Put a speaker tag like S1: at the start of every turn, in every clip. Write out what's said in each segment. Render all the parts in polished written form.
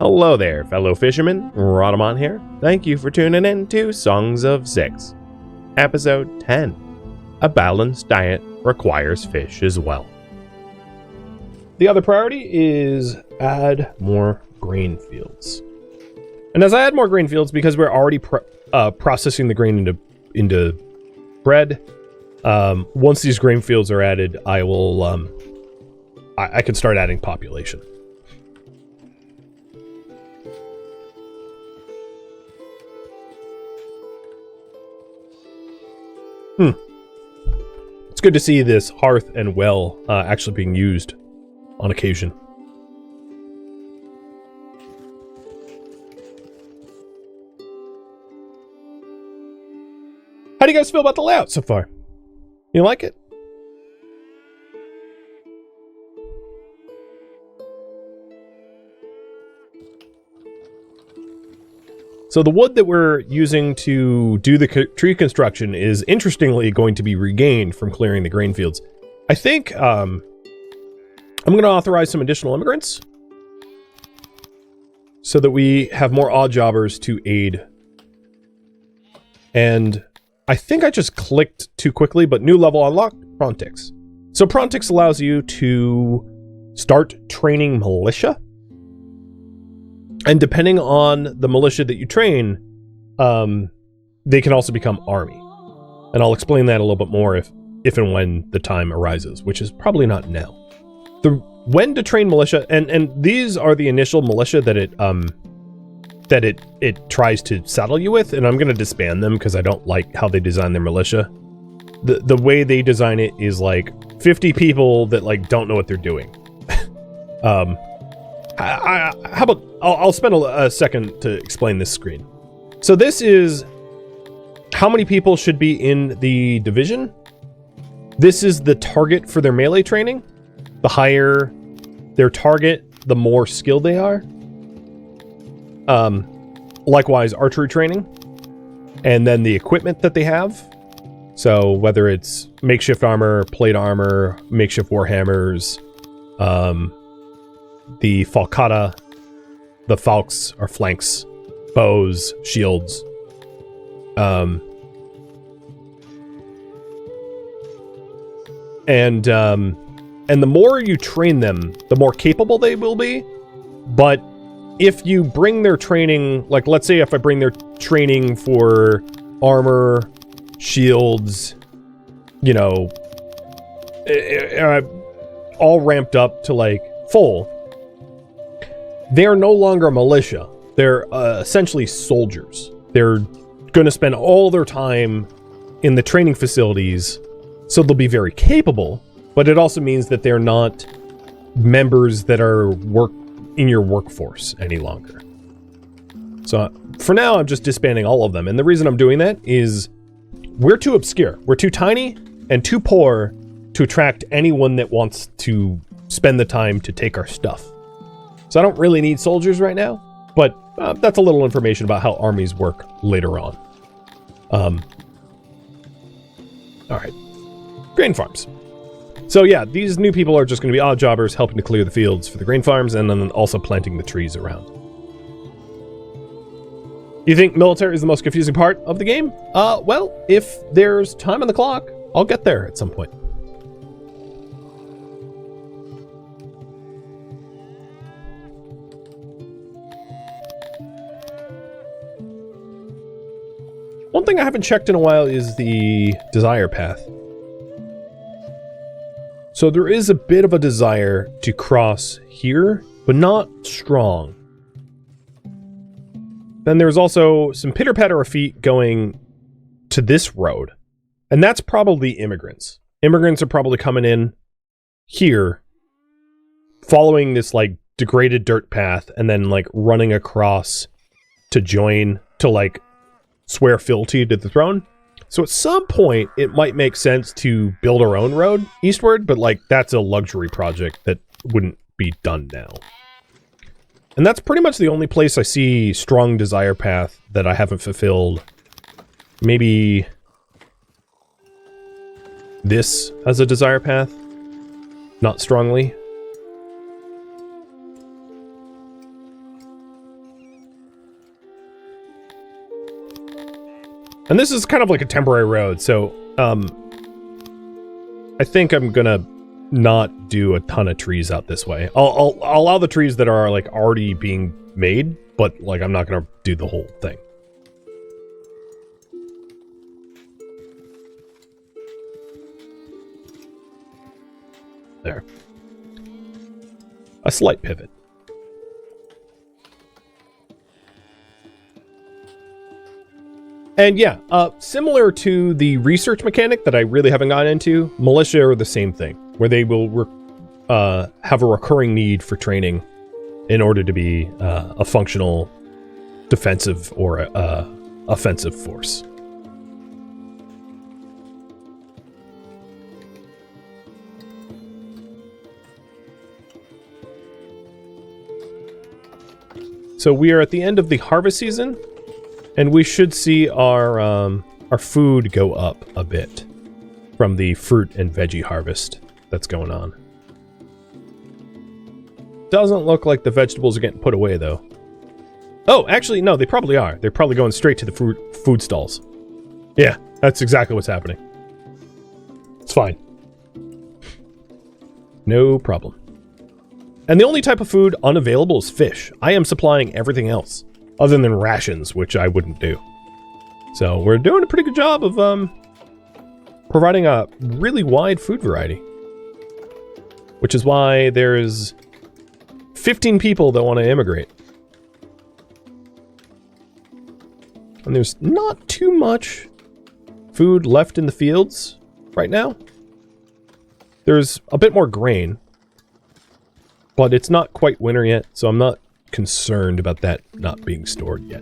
S1: Hello there, fellow fishermen. Rhadamant here. Thank you for tuning in to Songs of Syx. Episode 10. A balanced diet requires fish as well. The other priority is add more grain fields. And as I add more grain fields, because we're already processing the grain into bread, once these grain fields are added, I will I can start adding population. It's good to see this hearth and well actually being used on occasion. How do you guys feel about the layout so far? You like it? So the wood that we're using to do the tree construction is interestingly going to be regained from clearing the grain fields. I think I'm going to authorize some additional immigrants so that we have more odd jobbers to aid. And I think I just clicked too quickly, but new level unlocked, Prontix. So Prontix allows you to start training militia. And depending on the militia that you train, they can also become army. And I'll explain that a little bit more if and when the time arises, which is probably not now. When to train militia, and these are the initial militia that it tries to saddle you with, and I'm going to disband them because I don't like how they design their militia. The way they design it is like 50 people that like don't know what they're doing. How about I'll spend a second to explain this screen. So this is how many people should be in the division. This is the target for their melee training. The higher their target, the more skilled they are. Likewise, archery training, and then the equipment that they have. So whether it's makeshift armor, plate armor, makeshift warhammers, the falcata, the falx or flanks, bows, shields. And the more you train them, the more capable they will be. But if you bring their training, like let's say if I bring their training for armor, shields, you know, all ramped up to like full, they are no longer militia. They're essentially soldiers. They're going to spend all their time in the training facilities, so they'll be very capable, but it also means that they're not members that are in your workforce any longer. So for now, I'm just disbanding all of them, and the reason I'm doing that is we're too obscure. We're too tiny and too poor to attract anyone that wants to spend the time to take our stuff. So I don't really need soldiers right now, but that's a little information about how armies work later on. All right, grain farms. So yeah, these new people are just going to be odd jobbers helping to clear the fields for the grain farms and then also planting the trees around. You think military is the most confusing part of the game? Well, if there's time on the clock, I'll get there at some point. One thing I haven't checked in a while is the desire path. So there is a bit of a desire to cross here, but not strong. Then there's also some pitter-patter of feet going to this road. And that's probably immigrants. Immigrants are probably coming in here, following this like degraded dirt path, and then like running across to join, to like swear fealty to the throne. So at some point, it might make sense to build our own road eastward, but like that's a luxury project that wouldn't be done now. And that's pretty much the only place I see strong desire path that I haven't fulfilled. Maybe this as a desire path, not strongly. And this is kind of like a temporary road, so I think I'm gonna not do a ton of trees out this way. I'll allow the trees that are like already being made, but like I'm not gonna do the whole thing. There. A slight pivot. And yeah, similar to the research mechanic that I really haven't gotten into, Militia are the same thing, where they will have a recurring need for training in order to be a functional defensive or offensive force. So we are at the end of the harvest season, and we should see our food go up a bit from the fruit and veggie harvest that's going on. Doesn't look like the vegetables are getting put away, though. Oh, actually, no, they probably are. They're probably going straight to the food stalls. Yeah, that's exactly what's happening. It's fine. No problem. And the only type of food unavailable is fish. I am supplying everything else, other than rations, which I wouldn't do. So we're doing a pretty good job of providing a really wide food variety. Which is why there's 15 people that want to immigrate. And there's not too much food left in the fields right now. There's a bit more grain, but it's not quite winter yet, so I'm not concerned about that not being stored yet.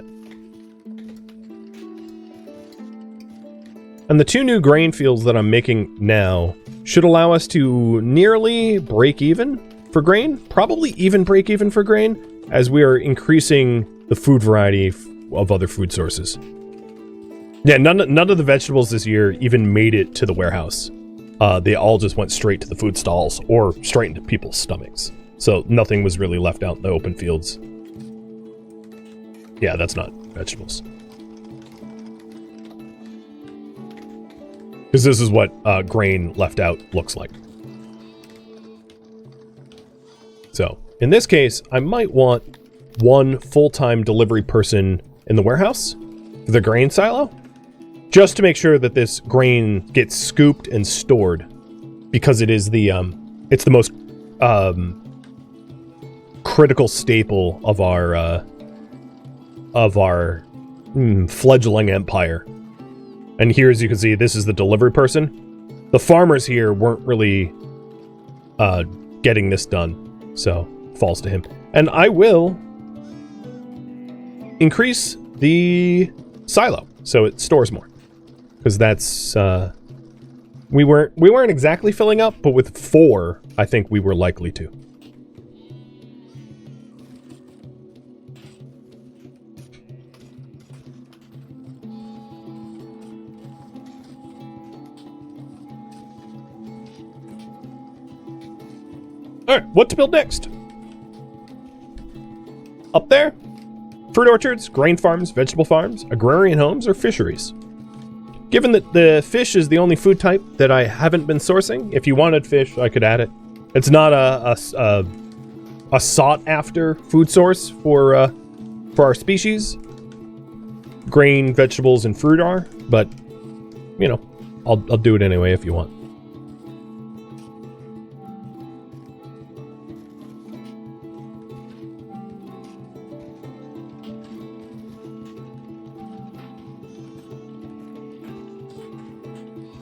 S1: And the 2 new grain fields that I'm making now should allow us to nearly break even for grain, probably even break even for grain, as we are increasing the food variety of other food sources. Yeah, none of the vegetables this year even made it to the warehouse. They all just went straight to the food stalls or straight into people's stomachs. So nothing was really left out in the open fields. Yeah, that's not vegetables. Because this is what grain left out looks like. So, in this case, I might want 1 full-time delivery person in the warehouse for the grain silo, just to make sure that this grain gets scooped and stored, because it is the it's the most critical staple of our fledgling empire. And here, as you can see, this is the delivery person. The farmers here weren't really getting this done, so falls to him. And I will increase the silo so it stores more, because that's we weren't exactly filling up, but with 4, I think we were likely to. Alright, what to build next? Up there? Fruit orchards, grain farms, vegetable farms, agrarian homes, or fisheries. Given that the fish is the only food type that I haven't been sourcing, if you wanted fish, I could add it. It's not a sought-after food source for our species. Grain, vegetables, and fruit are, but, you know, I'll do it anyway if you want.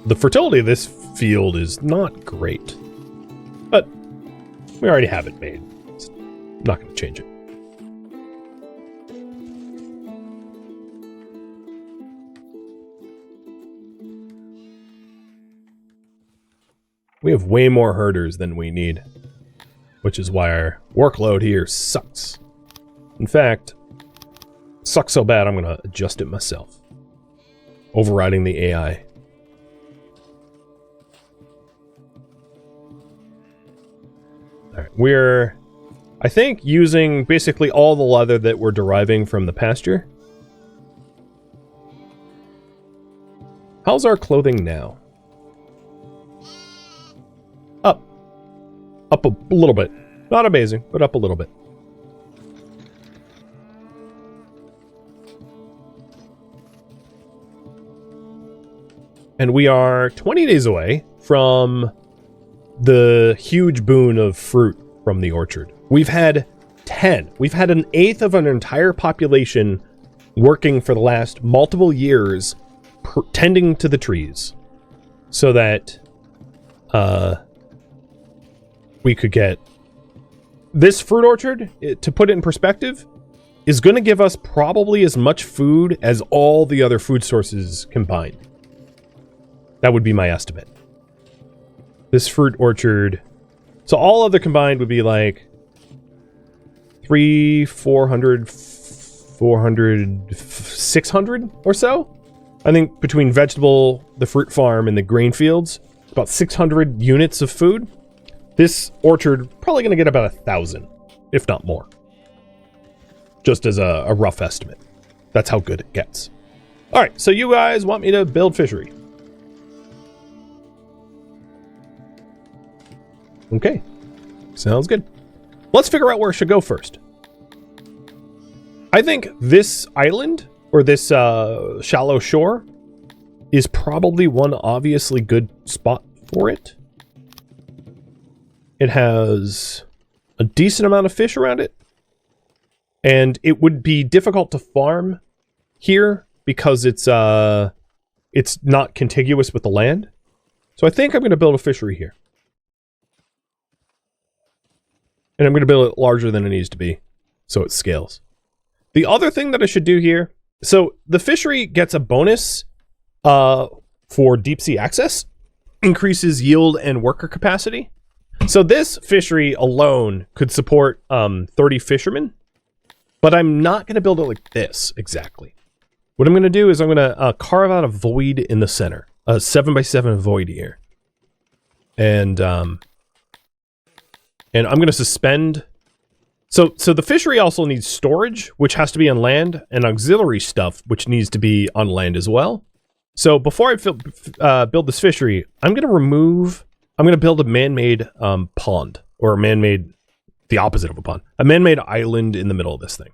S1: The fertility of this field is not great, but we already have it made. It's not going to change it. We have way more herders than we need, which is why our workload here sucks. In fact, it sucks so bad I'm going to adjust it myself, overriding the AI. Alright, we're, I think, using basically all the leather that we're deriving from the pasture. How's our clothing now? Up. Up a little bit. Not amazing, but up a little bit. And we are 20 days away from the huge boon of fruit from the orchard. We've had 10. We've had an eighth of an entire population working for the last multiple years tending to the trees so that we could get this fruit orchard, to put it in perspective, is going to give us probably as much food as all the other food sources combined. That would be my estimate. This fruit orchard. So all of the combined would be like 400, 600 or so. I think between vegetable, the fruit farm, and the grain fields, about 600 units of food. This orchard probably going to get about 1,000, if not more. Just as a rough estimate. That's how good it gets. All right, so you guys want me to build fishery. Okay, sounds good. Let's figure out where I should go first. I think this island, or this shallow shore, is probably one obviously good spot for it. It has a decent amount of fish around it. And it would be difficult to farm here because it's not contiguous with the land. So I think I'm going to build a fishery here. And I'm going to build it larger than it needs to be, so it scales. The other thing that I should do here, so the fishery gets a bonus for deep sea access, increases yield and worker capacity. So this fishery alone could support 30 fishermen, but I'm not going to build it like this exactly. What I'm going to do is I'm going to carve out a void in the center, a 7x7 void here. And I'm going to suspend. So the fishery also needs storage, which has to be on land, and auxiliary stuff, which needs to be on land as well. So before I build this fishery, I'm going to build a man-made pond, or a man-made, the opposite of a pond, a man-made island in the middle of this thing.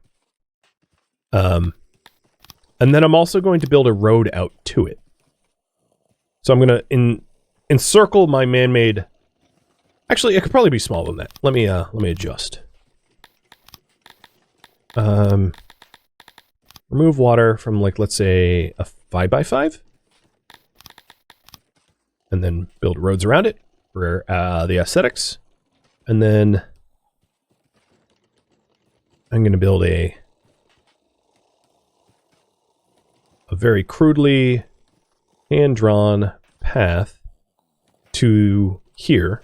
S1: And then I'm also going to build a road out to it. So I'm going to encircle my man-made. Actually, it could probably be smaller than that. Let me adjust. Remove water from, like, let's say a 5x5, and then build roads around it for the aesthetics. And then I'm going to build a very crudely hand-drawn path to here.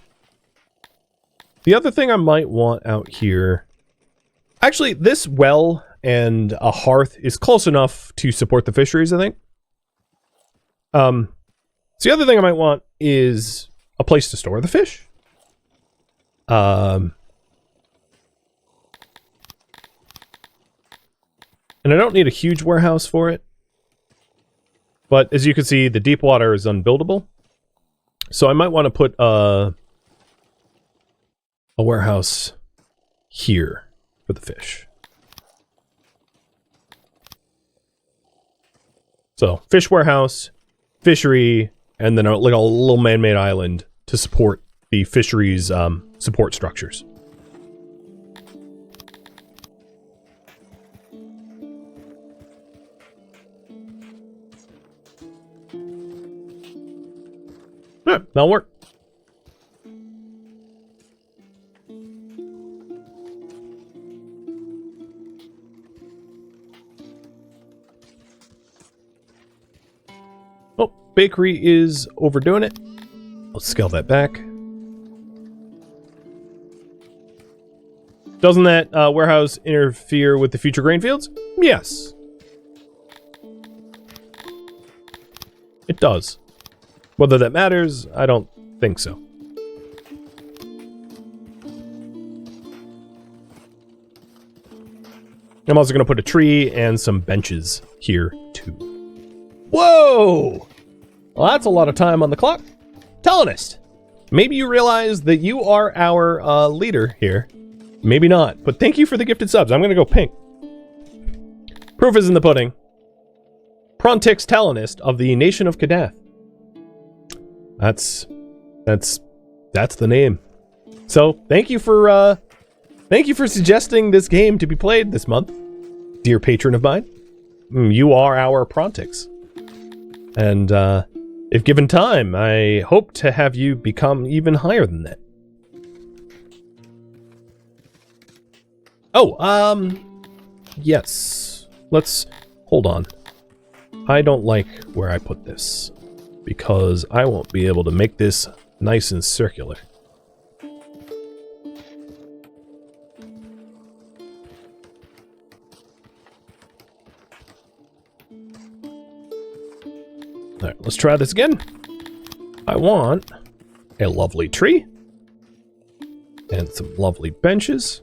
S1: The other thing I might want out here... Actually, this well and a hearth is close enough to support the fisheries, I think. So the other thing I might want is a place to store the fish. And I don't need a huge warehouse for it. But as you can see, the deep water is unbuildable. So I might want to put a warehouse here for the fish. So fish warehouse, fishery, and then like a little man-made island to support the fisheries support structures. Yeah, that'll work. Oh, bakery is overdoing it. Let's scale that back. Doesn't that warehouse interfere with the future grain fields? Yes. It does. Whether that matters, I don't think so. I'm also going to put a tree and some benches here, too. Whoa! Well, that's a lot of time on the clock. Talonist, maybe you realize that you are our leader here. Maybe not, but thank you for the gifted subs. I'm going to go pink. Proof is in the pudding. Prontix Talonist of the Nation of Kadath. That's the name. So thank you for suggesting this game to be played this month, dear patron of mine. You are our Prontix, and if given time, I hope to have you become even higher than that. Oh, yes. Let's hold on. I don't like where I put this, because I won't be able to make this nice and circular. Alright, let's try this again. I want a lovely tree, and some lovely benches,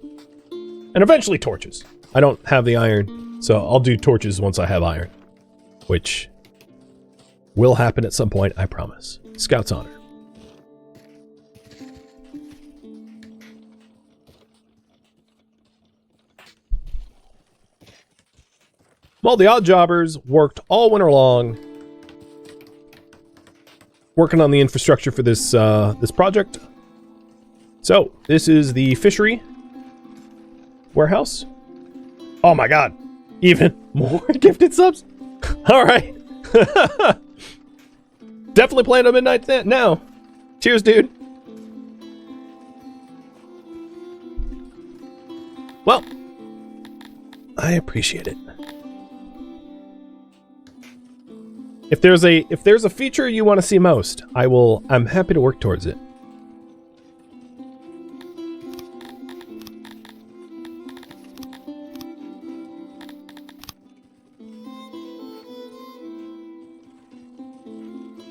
S1: and eventually torches. I don't have the iron, so I'll do torches once I have iron, which will happen at some point, I promise. Scout's honor. Well, the odd jobbers worked all winter long, working on the infrastructure for this this project. So this is the fishery warehouse. Oh my god, even more gifted subs. All right. Definitely playing on midnight now. Cheers, dude. Well, I appreciate it. If there's a feature you want to see most, I'm happy to work towards it.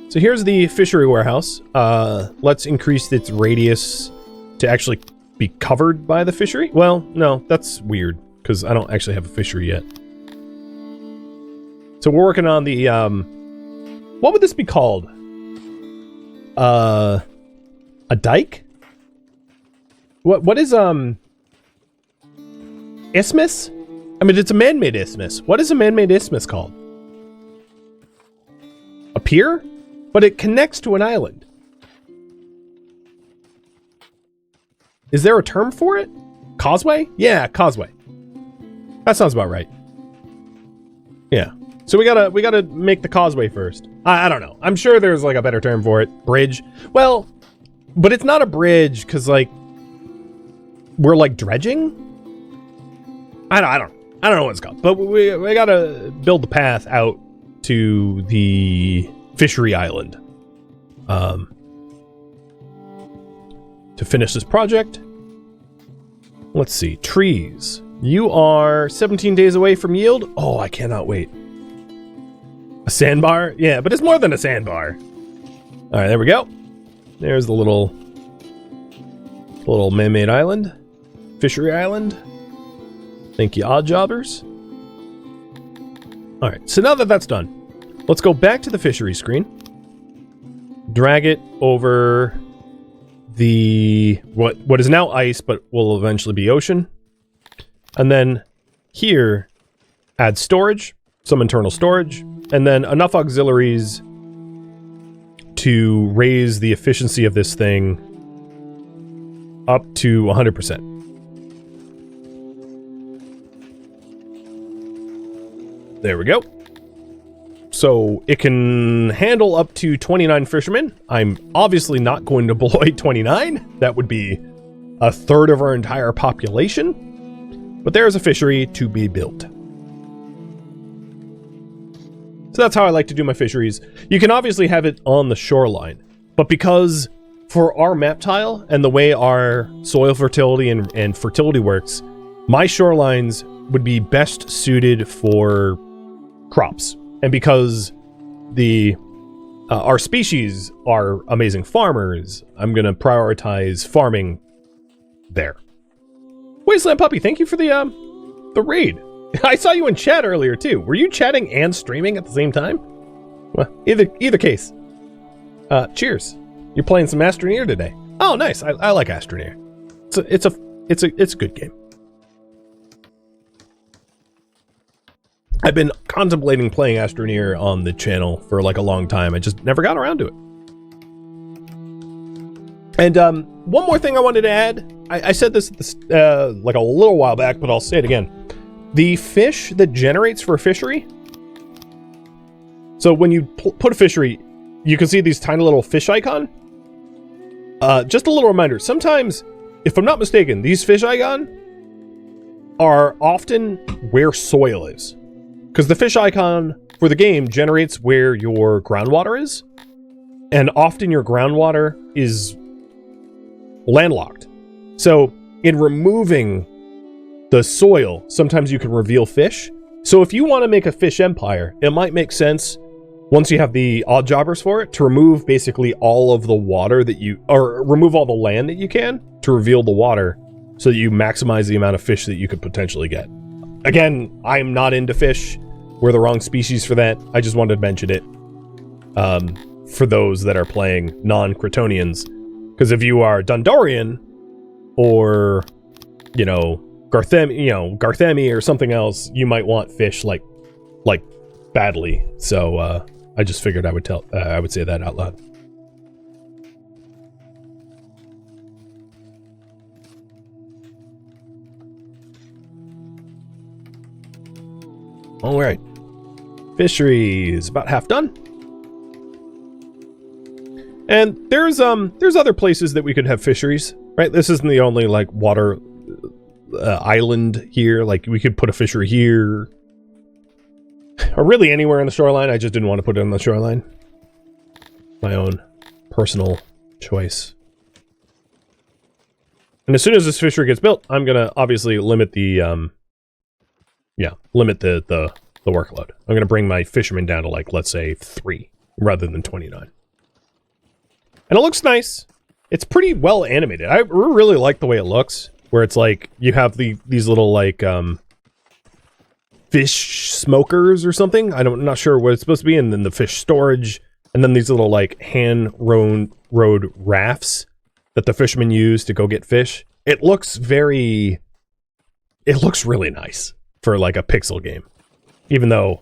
S1: So here's the fishery warehouse. Let's increase its radius to actually be covered by the fishery. Well, no, that's weird, because I don't actually have a fishery yet. So we're working on the, what would this be called? A dike? What is, isthmus? I mean, it's a man-made isthmus. What is a man-made isthmus called? A pier? But it connects to an island. Is there a term for it? Causeway? Yeah, Causeway. That sounds about right. Yeah. So we gotta make the causeway first. I don't know. I'm sure there's like a better term for it. Bridge. Well, but it's not a bridge because like we're like dredging. I don't know what it's called. But we gotta build the path out to the Fishery Island to finish this project. Let's see. Trees. You are 17 days away from yield. Oh, I cannot wait. A sandbar? Yeah, but it's more than a sandbar. All right, there we go. There's the little man-made island. Fishery Island. Thank you, odd jobbers. All right, so now that that's done, let's go back to the fishery screen. Drag it over the what is now ice, but will eventually be ocean. And then here, add storage, some internal storage, and then enough auxiliaries to raise the efficiency of this thing up to 100%. There we go. So it can handle up to 29 fishermen. I'm obviously not going to employ 29. That would be a third of our entire population. But there's a fishery to be built. So that's how I like to do my fisheries. You can obviously have it on the shoreline, but because for our map tile and the way our soil fertility and fertility works, my shorelines would be best suited for crops. And because our species are amazing farmers, I'm gonna prioritize farming there. Wasteland Puppy, thank you for the raid. I saw you in chat earlier too. Were you chatting and streaming at the same time? Well, either case, Cheers. You're playing some Astroneer today. Oh, nice. I like Astroneer. It's a good game. I've been contemplating playing Astroneer on the channel for like a long time. I just never got around to it. And one more thing I wanted to add. I said this like a little while back, but I'll say it again. The fish that generates for a fishery. So when you put a fishery, you can see these tiny little fish icon. Just a little reminder. Sometimes, if I'm not mistaken, these fish icon are often where soil is. Because the fish icon for the game generates where your groundwater is. And often your groundwater is landlocked. So in removing the soil, sometimes you can reveal fish. So if you want to make a fish empire, it might make sense, once you have the odd jobbers for it, to remove basically all of the water that you, or remove all the land that you can to reveal the water so that you maximize the amount of fish that you could potentially get. Again, I'm not into fish. We're the wrong species for that. I just wanted to mention it for those that are playing non-Cretonians. Because if you are Dundorian or, Garthemi or something else, you might want fish like badly. So I just figured I would say that out loud. All right, fishery is about half done, and there's other places that we could have fisheries, right? This isn't the only like water island here. Like we could put a fishery here, or really anywhere on the shoreline. I just didn't want to put it on the shoreline. My own personal choice. And as soon as this fishery gets built, I'm gonna obviously limit the the workload. I'm going to bring my fishermen down to, like, let's say 3 rather than 29. And it looks nice. It's pretty well animated. I really like the way it looks, where it's like you have these little, like, fish smokers or something. I'm not sure what it's supposed to be. And then the fish storage. And then these little, like, hand-rowed rafts that the fishermen use to go get fish. It looks really nice for like a pixel game, even though,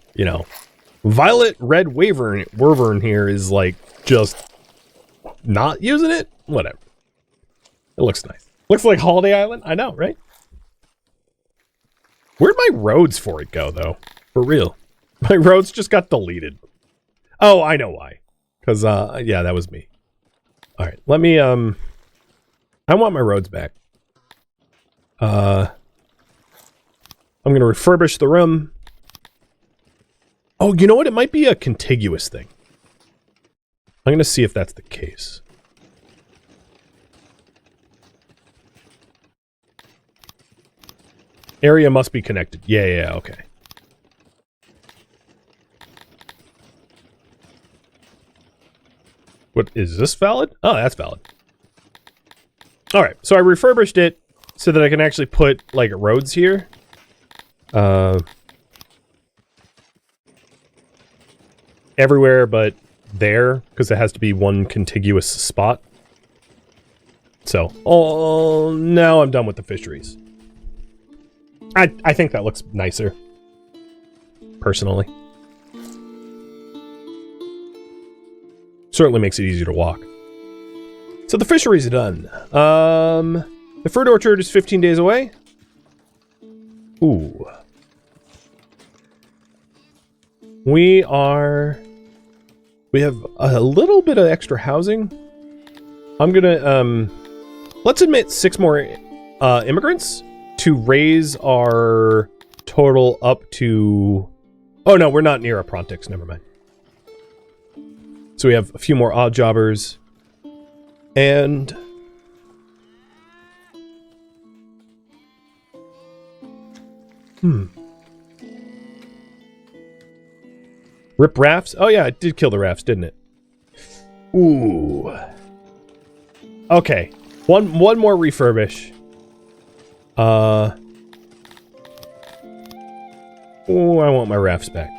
S1: Violet Red Wyvern here is like just not using it. Whatever. It looks nice. Looks like Holiday Island. I know, right? Where'd my roads for it go, though? For real. My roads just got deleted. Oh, I know why. Because, yeah, that was me. All right, let me, I want my roads back. I'm going to refurbish the room. Oh, you know what? It might be a contiguous thing. I'm going to see if that's the case. Area must be connected. Yeah, okay. What, is this valid? Oh, that's valid. Alright, so I refurbished it so that I can actually put, like, roads here. Everywhere but there, because it has to be one contiguous spot. So, now I'm done with the fisheries. I think that looks nicer, personally. Certainly makes it easier to walk. So the fisheries are done. The fruit orchard is 15 days away. Ooh. We have a little bit of extra housing. I'm gonna, let's admit 6 more immigrants to raise our total up to... Oh no, we're not near Aprontix, never mind. So we have a few more odd jobbers. And... Rip rafts? Oh yeah, it did kill the rafts, didn't it? Ooh. Okay. One more refurbish. Oh, I want my rafts back.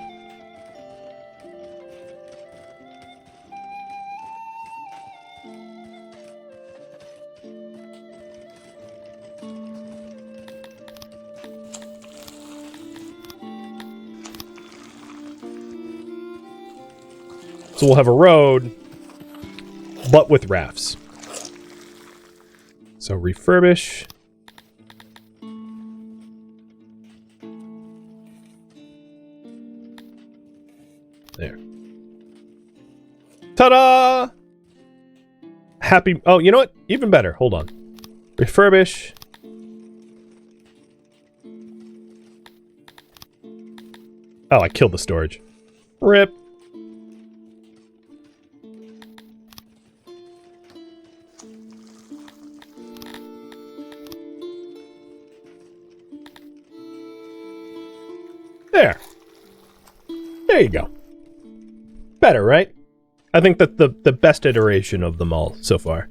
S1: So we'll have a road, but with rafts. So refurbish. There. Ta-da! Happy... Oh, you know what? Even better. Hold on. Refurbish. Oh, I killed the storage. Rip. There. There you go. Better, right? I think that's the best iteration of them all so far.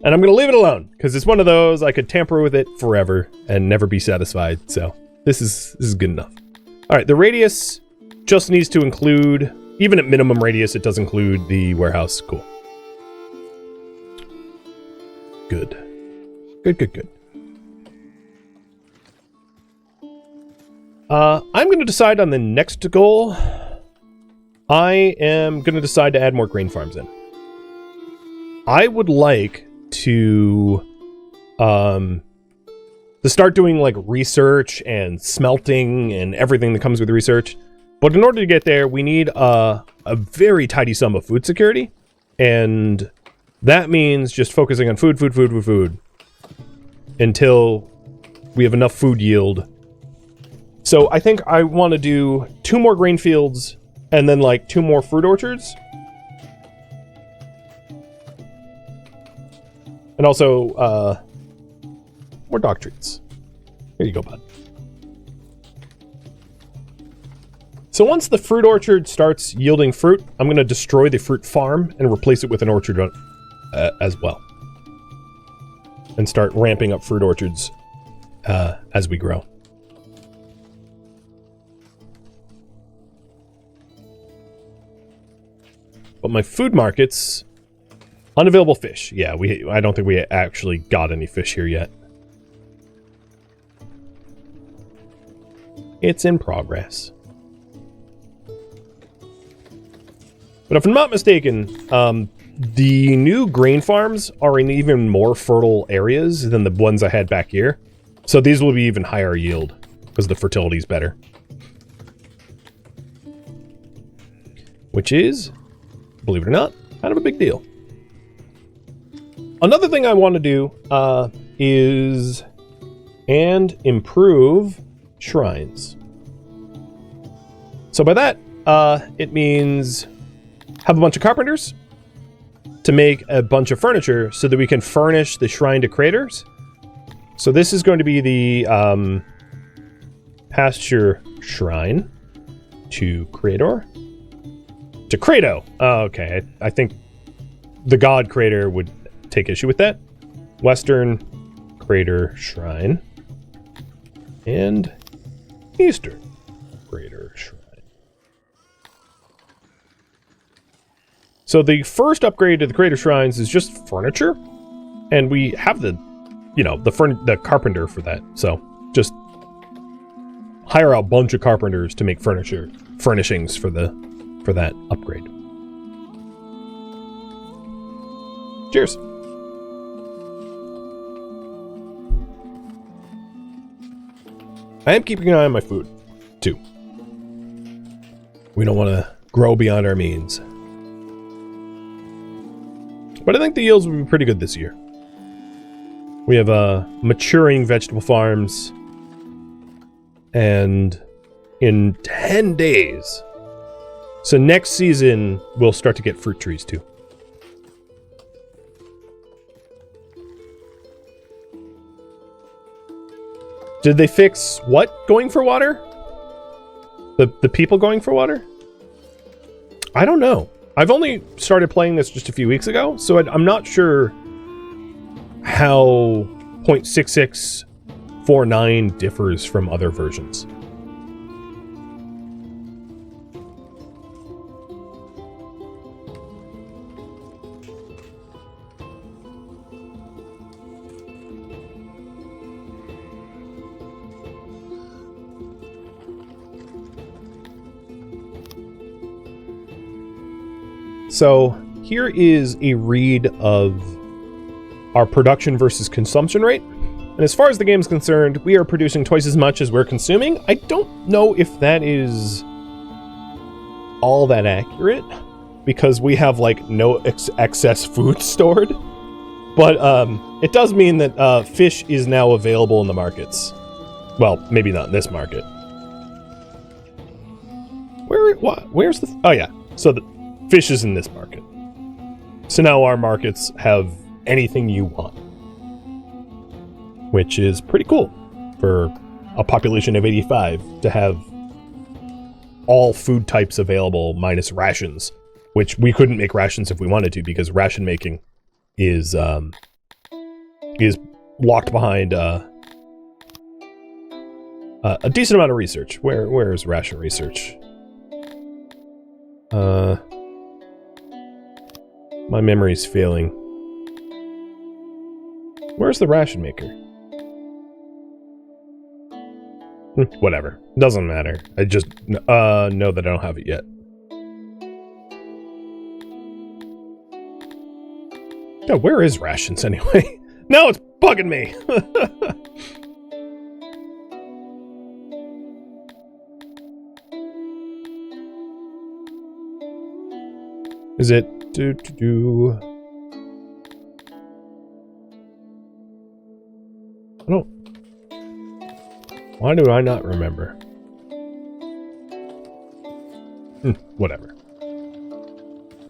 S1: And I'm going to leave it alone, because it's one of those I could tamper with it forever and never be satisfied, so this is good enough. Alright, the radius just needs to include, even at minimum radius, it does include the warehouse. Cool. Good. Good, good, good. I'm going to decide on the next goal. I am going to decide to add more grain farms in. I would like to start doing like research and smelting and everything that comes with research. But in order to get there, we need a very tidy sum of food security. And that means just focusing on food until we have enough food yield. So I think I want to do 2 more grain fields and then like 2 more fruit orchards. And also, more dog treats. Here you go, bud. So once the fruit orchard starts yielding fruit, I'm going to destroy the fruit farm and replace it with an orchard as well. And start ramping up fruit orchards as we grow. But my food markets... Unavailable fish. Yeah, I don't think we actually got any fish here yet. It's in progress. But if I'm not mistaken, the new grain farms are in even more fertile areas than the ones I had back here. So these will be even higher yield, because the fertility is better. Which is, believe it or not, kind of a big deal. Another thing I want to do is improve shrines. So by that, it means have a bunch of carpenters to make a bunch of furniture so that we can furnish the shrine to creators. So this is going to be the pasture shrine to creator. To Credo. Oh, okay. I think the god creator would take issue with that. Western Crater Shrine. And Eastern Crater Shrine. So the first upgrade to the Crater Shrines is just furniture. And we have the, the carpenter for that. So just hire a bunch of carpenters to make furnishings for that upgrade. Cheers. I am keeping an eye on my food, too. We don't want to grow beyond our means. But I think the yields will be pretty good this year. We have maturing vegetable farms. And in 10 days. So next season, we'll start to get fruit trees, too. Did they fix what going for water? The people going for water? I don't know. I've only started playing this just a few weeks ago, so I'm not sure how 0.6649 differs from other versions. So here is a read of our production versus consumption rate. And as far as the game is concerned, we are producing twice as much as we're consuming. I don't know if that is all that accurate, because we have like no excess food stored. But it does mean that fish is now available in the markets. Well, maybe not in this market. Where's the... Oh yeah, so the fish is in this market. So now our markets have anything you want, which is pretty cool for a population of 85 to have all food types available minus rations, which we couldn't make rations if we wanted to, because ration making is locked behind a decent amount of research. Where is ration research? My memory's failing. Where's the ration maker? Whatever. Doesn't matter. I just know that I don't have it yet. Yeah, where is rations anyway? Now it's bugging me! Is it... I don't... Why do I not remember? Whatever.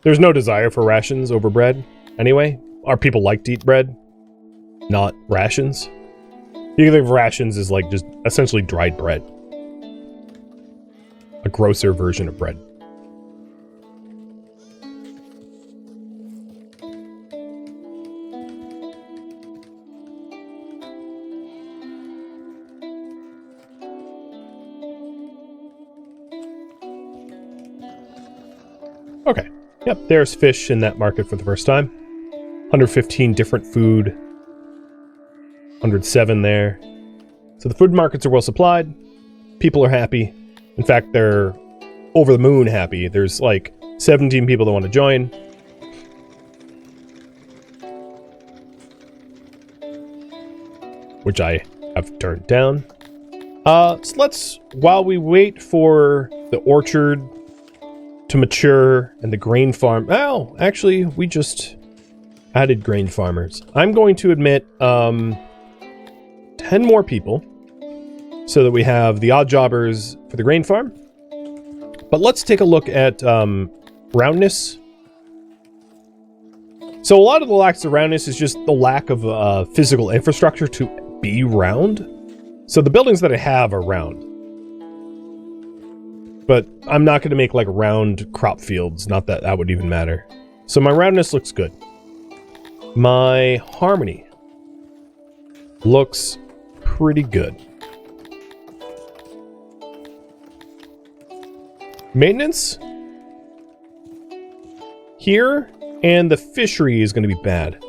S1: There's no desire for rations over bread, anyway. Our people like to eat bread, not rations. You can think of rations as like just essentially dried bread. A grosser version of bread. Okay. Yep, there's fish in that market for the first time. 115 different food. 107 there. So the food markets are well supplied. People are happy. In fact, they're over the moon happy. There's like 17 people that want to join. Which I have turned down. So let's, while we wait for the orchard to mature and the grain farm... Oh, actually, we just added grain farmers. I'm going to admit 10 more people so that we have the odd jobbers for the grain farm. But let's take a look at roundness. So a lot of the lack of roundness is just the lack of physical infrastructure to be round. So the buildings that I have are round. But I'm not going to make like round crop fields. Not that that would even matter. So my roundness looks good. My harmony looks pretty good. Maintenance here, and the fishery is going to be bad.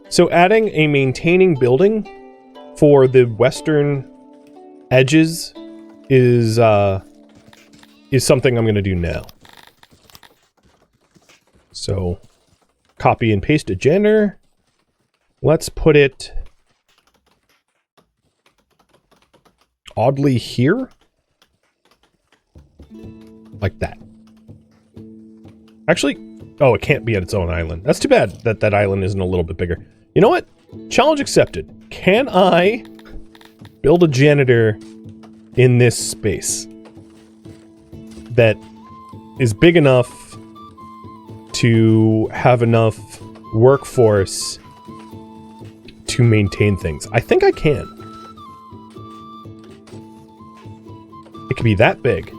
S1: So adding a maintaining building for the western edges is something I'm going to do now. So copy and paste a janitor. Let's put it oddly here. Like that. Actually, oh, it can't be at its own island. That's too bad that that island isn't a little bit bigger. You know what? Challenge accepted. Can I build a janitor in this space that is big enough to have enough workforce to maintain things? I think I can. It could be that big.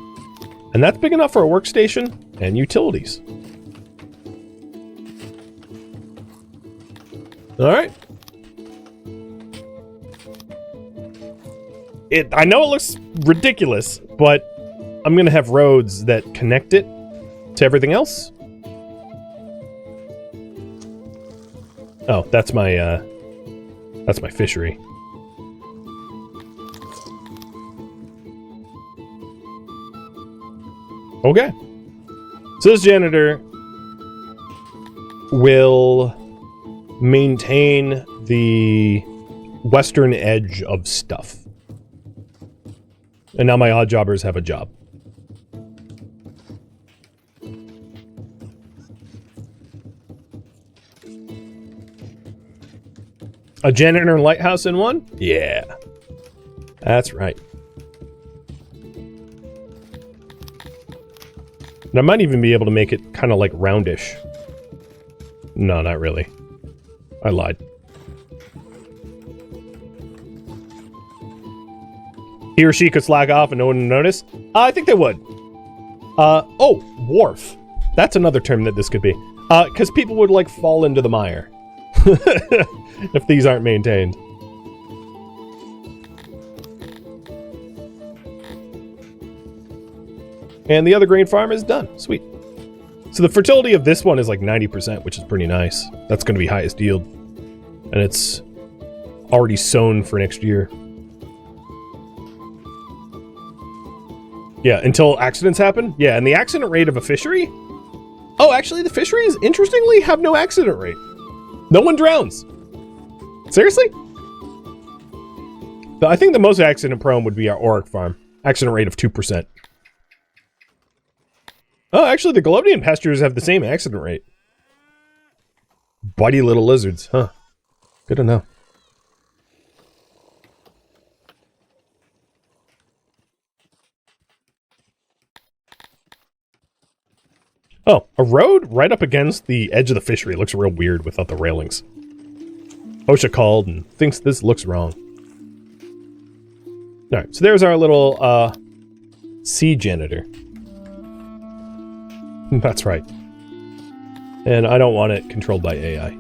S1: And that's big enough for a workstation and utilities. Alright. I know it looks ridiculous, but I'm gonna have roads that connect it to everything else. Oh, that's my fishery. Okay. So this janitor will maintain the western edge of stuff. And now my odd jobbers have a job. A janitor and lighthouse in one? Yeah. That's right. And I might even be able to make it kind of like roundish. No, not really. I lied. He or she could slack off and no one would notice? I think they would. Oh, wharf. That's another term that this could be. Because people would like fall into the mire. If these aren't maintained. And the other grain farm is done. Sweet. So the fertility of this one is like 90%, which is pretty nice. That's going to be highest yield. And it's already sown for next year. Yeah, until accidents happen? Yeah, and the accident rate of a fishery? Oh, actually, the fisheries, interestingly, have no accident rate. No one drowns. Seriously? I think the most accident prone would be our Auric farm. Accident rate of 2%. Oh, actually, the Galodian pastures have the same accident rate. Bitey little lizards, huh? Good to know. Oh, a road right up against the edge of the fishery. It looks real weird without the railings. OSHA called and thinks this looks wrong. Alright, so there's our little, sea janitor. That's right. And I don't want it controlled by AI.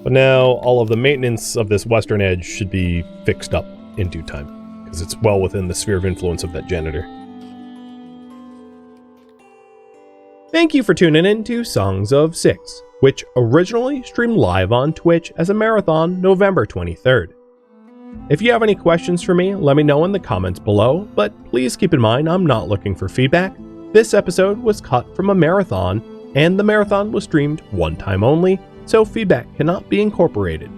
S1: But now, all of the maintenance of this western edge should be fixed up in due time. Because it's well within the sphere of influence of that janitor. Thank you for tuning in to Songs of Syx, which originally streamed live on Twitch as a marathon November 23rd. If you have any questions for me, let me know in the comments below, but please keep in mind I'm not looking for feedback. This episode was cut from a marathon, and the marathon was streamed one time only, so feedback cannot be incorporated.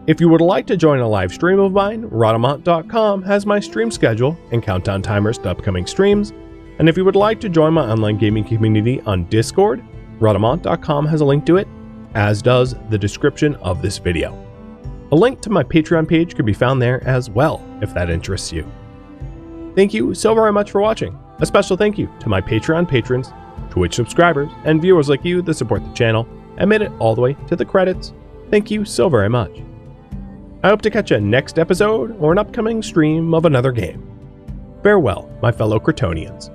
S1: If you would like to join a live stream of mine, Rhadamant.com has my stream schedule and countdown timers to upcoming streams, and if you would like to join my online gaming community on Discord, Rhadamant.com has a link to it, as does the description of this video. A link to my Patreon page could be found there as well, if that interests you. Thank you so very much for watching. A special thank you to my Patreon patrons, Twitch subscribers, and viewers like you that support the channel and made it all the way to the credits. Thank you so very much. I hope to catch you next episode or an upcoming stream of another game. Farewell, my fellow Cretonians.